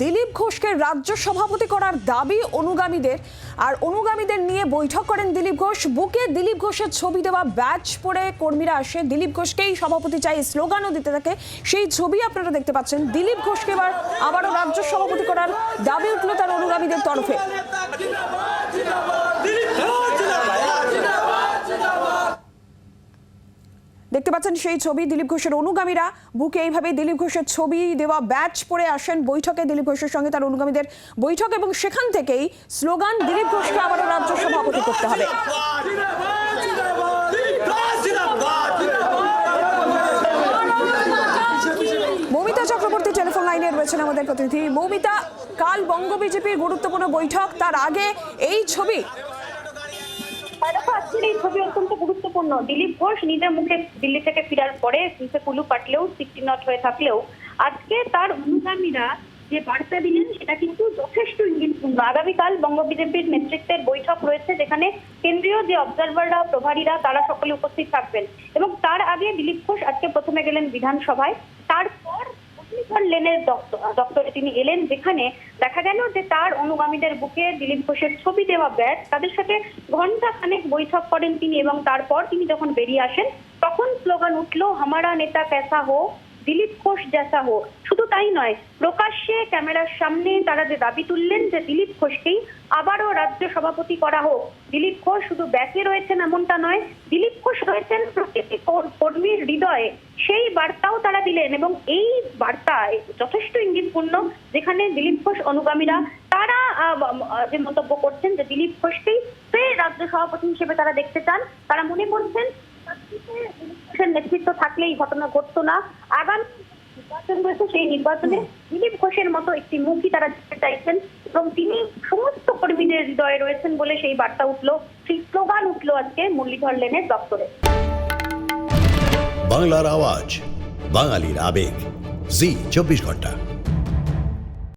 দিলীপ ঘোষকে রাজ্য সভাপতি করার দাবি অনুগামীদের নিয়ে বৈঠক করেন দিলীপ ঘোষ। বুকে দিলীপ ঘোষের ছবি দেওয়া ব্যাজ পরে কর্মীরা আসে, দিলীপ ঘোষকেই সভাপতি চাই স্লোগানও দিতে থাকে। সেই ছবি আপনারা দেখতে পাচ্ছেন। দিলীপ ঘোষকে আবারও রাজ্য সভাপতি করার দাবি উঠল তার অনুগামীদের তরফে। দেখতে পাচ্ছেন সেই ছবি। দিলীপ ঘোষের অনুগামীরা বুকে এইভাবে দিলীপ ঘোষের ছবি দেওয়া ব্যাজ পরে আসেন বৈঠকে। দিলীপ ঘোষের সঙ্গে তার অনুগামীদের বৈঠক এবং সেখান থেকেই স্লোগান দিলীপ ঘোষকে আবারও রাজ্য সভাপতি করতে হবে। মৌমিতা চক্রবর্তী টেলিফোন লাইনে রয়েছেন আমাদের প্রতিনিধি। মৌমিতা, কাল বঙ্গ বিজেপির গুরুত্বপূর্ণ বৈঠক, তার আগে এই ছবি। এই ছবি অত্যন্ত গুরুত্বপূর্ণ। দিলীপ ঘোষ নিজের মুখে দিল্লি থেকে ফেরার পরে মুখে কুলু পাটলেও সিক্সটি নট হয়ে থাকলেও আজকে তার অনুগামীরা যে বার্তা দিলেন সেটা কিন্তু যথেষ্ট ইঙ্গিতপূর্ণ। আগামীকাল বঙ্গ বিজেপির নেতৃত্বের বৈঠক রয়েছে, যেখানে কেন্দ্রীয় যে অবজারভাররা, প্রভারীরা, তারা সকলে উপস্থিত থাকবেন। এবং তার আগে দিলীপ ঘোষ আজকে প্রথমে গেলেন বিধানসভায়, তারপর লেনের দপ্তরে তিনি এলেন, যেখানে দেখা গেল যে তার অনুগামীদের বুকে দিলীপ ঘোষের ছবি দেওয়া ব্যাগ, তাদের সাথে ঘন্টা খানেক বৈঠক করেন তিনি। এবং তারপর তিনি যখন বেরিয়ে আসেন তখন স্লোগান উঠলো, হামারা নেতা কেসা হো, দিলীপ ঘোষ জেসা হো। শুধু তাই নয়, প্রকাশ্যে ক্যামেরার সামনে তারা যে দাবি তুললেন যে দিলীপ ঘোষকেই আবারও রাজ্য সভাপতি করা হোক। দিলীপ ঘোষ শুধু ব্যাকে রয়েছেন এমনটা নয়, দিলীপ ঘোষ রয়েছেন প্রত্যেকটি কর্মীর হৃদয়ে, সেই বার্তাও তারা দিলেন। এবং এই বার্তায় যথেষ্ট ইঙ্গিতপূর্ণ, যেখানে দিলীপ ঘোষ অনুগামীরা তারা যে মন্তব্য করছেন যে দিলীপ ঘোষকেই ফের রাজ্য সভাপতি হিসেবে তারা দেখতে চান। তারা মনে করছেন নেতৃত্ব থাকলে এই ঘটনা ঘটতো না। আগামী নির্বাচন রয়েছে, সেই নির্বাচনে দিলীপ ঘোষের মতো একটি মুখী তারা দেখতে চাইছেন এবং তিনি সমস্ত কর্মীদের হৃদয়ে রয়েছেন বলে সেই বার্তা উঠলো, সেই স্লোগান উঠলো আজকে মুরলীধর লেনের দপ্তরে। বাংলার আওয়াজ, বাঙালির আবেগ, জি 24 ঘন্টা।